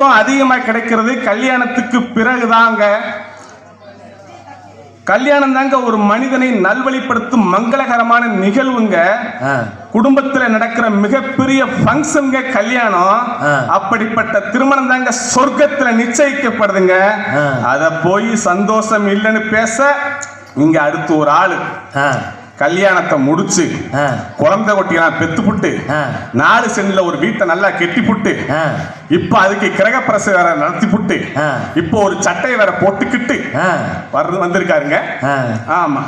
அதிகமா கிடைக்கிறது கல்யாணத்துக்கு பிறகுதாங்க. கல்யாணம் தாங்க ஒரு மனிதனை நல்வழிப்படுத்தும் மங்களகரமான நிகழ்வுங்க. குடும்பத்துல நடக்கிற மிகப்பெரிய ஃபங்க்ஷன்ங்க கல்யாணம். அப்படிப்பட்ட திருமணம் தாங்க சொர்க்கத்துல நிச்சயிக்கப்படுதுங்க. அத போய் சந்தோஷம் இல்லைன்னு பேச இங்க அடுத்து ஒரு ஆளு கல்யாணத்தை முடிச்சு குழந்தை கொட்டியெல்லாம் பெத்து புட்டு 4 சென்ட்ல ஒரு வீட்டை நல்லா கெட்டி புட்டு இப்ப அதுக்கு கிரக பிரசவ வேற நடத்தி புட்டு இப்போ ஒரு சட்டையை வேற போட்டுக்கிட்டு வந்திருக்காருங்க. ஆமா,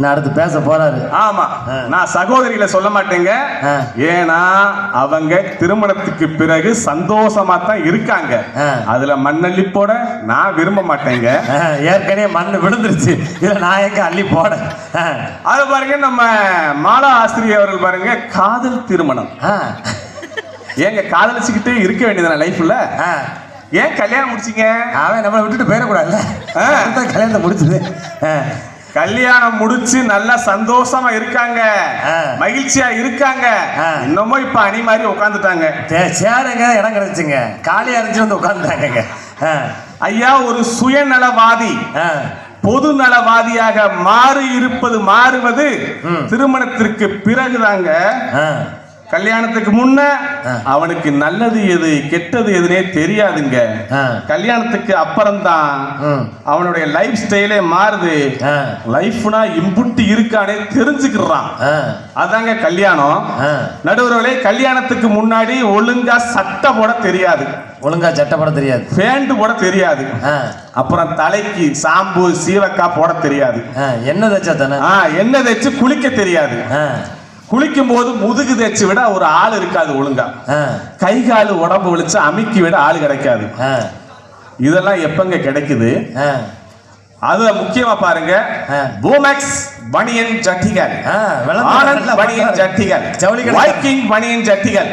நான் அடுத்து பேச போறாரு. ஆமா, நான் சகோதரிகளை சொல்ல மாட்டேங்க. ஏன்னா அவங்க திருமணத்துக்கு பிறகு சந்தோஷமா தான் இருக்காங்க. அதுல மண்ணள்ளி போட நான் விரும்ப மாட்டேங்க. ஏற்கனவே மண்ணு விழுந்துருச்சு, இதுல நான் எங்க அள்ளி போட. அது பாருங்க, நம்ம மாலா ஆசிரியர் அவர்கள் பாருங்க, காதல் திருமணம். ஏங்க காதலிச்சுக்கிட்டே இருக்க வேண்டியதான லைஃப்ல? ஏன் கல்யாணம் முடிச்சீங்க? அவன் நம்மளை விட்டுட்டு போயிடக்கூடாதுல்ல, கல்யாணத்தை முடிச்சது. கல்யாணம் முடிச்சு நல்லா சந்தோஷமா இருக்காங்க, மகிழ்ச்சியா இருக்காங்க. இன்னமும் இப்ப அணி மாதிரி உட்காந்துட்டாங்க. சேருங்க இடம் கிடைச்சுங்க, காலியா இருந்துச்சு வந்து உட்காந்துட்டாங்க. ஐயா, ஒரு சுயநலவாதி பொது நலவாதியாக மாறுவது திருமணத்திற்கு பிறகுதாங்க. கல்யாணத்துக்கு முன்ன அவனுக்கு நல்லது எது கெட்டது எதுனே தெரியாதுங்க. கல்யாணத்துக்கு அப்புறம்தான் அவனுடைய லைஃப் ஸ்டைலே மாறுது. லைஃப்னா இம்புட்டு இருக்கானே தெரிஞ்சுக்கிறான். அதாங்க கல்யாணம். நடுவர்களே, கல்யாணத்துக்கு முன்னாடி ஒழுங்கா சட்டை போட தெரியாது, ஒழுங்கா சட்டை போட தெரியாது, பேண்ட் போட தெரியாது, அப்புறம் தலைக்கு சாம்பு சீவக்காய் போட தெரியாது, எண்ணெய் தேய்ச்சா தானே எண்ணெய் தேய்ச்சி குளிக்க தெரியாது. குளிக்கும் போது முதுகு தேய்ச்சி விட ஒரு ஆள் இருக்காது ஒழுங்கா. கை கால் உடம்பு வலிச்சு அமுக்கி விட ஆள் கிடைக்காது. இதெல்லாம் எப்பங்க கிடைக்குது? அது முக்கியமா பாருங்க, பூமெக்ஸ் பனியன் ஜட்டிகள், ஆனந்த் பனியன் ஜட்டிகள், வைக்கிங் பனியன் ஜட்டிகள்,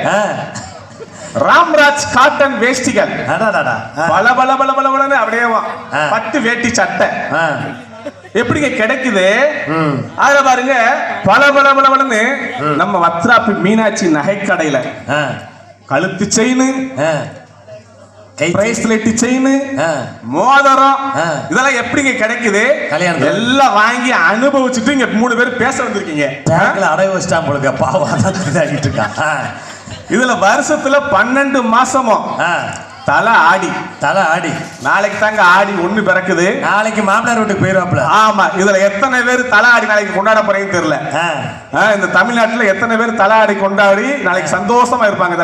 ராம்ராஜ் காட்டன் வேஷ்டிகள், பல பல பல பல அப்படியே பட்டு வேட்டி சட்டை எப்படிங்க கிடைக்குது? அதுல பாருங்க, பல பல பல பலன்னு நம்ம வத்ராப்பி மீனாட்சி நகைக்கடையில கழுத்து செயின், பிரேஸ்லெட் செயின், மோதிரம், இதெல்லாம் எப்படிங்க கிடைக்குது? எல்லாம் வாங்கி அனுபவிச்சுட்டு இங்க 3 பேர் பேச வந்திருக்கீங்க. அடைய வச்சிட்டா உங்களுக்கு பாவம். இதுல வருஷத்துல 12 மாசமும் தலை ஆடி நாளைக்கு தாங்க ஆடி 1 பிறக்குது. நாளைக்கு மாமனார் வீட்டுக்கு போயிருவாப்ல. ஆமா, இதுல எத்தனை பேர் தலை ஆடி நாளைக்கு கொண்டாட போறீங்கன்னு தெரியல. இந்த தமிழ்நாட்டுல எத்தனை பேர் தலை ஆடி கொண்டாடி நாளைக்கு சந்தோஷமா இருப்பாங்க.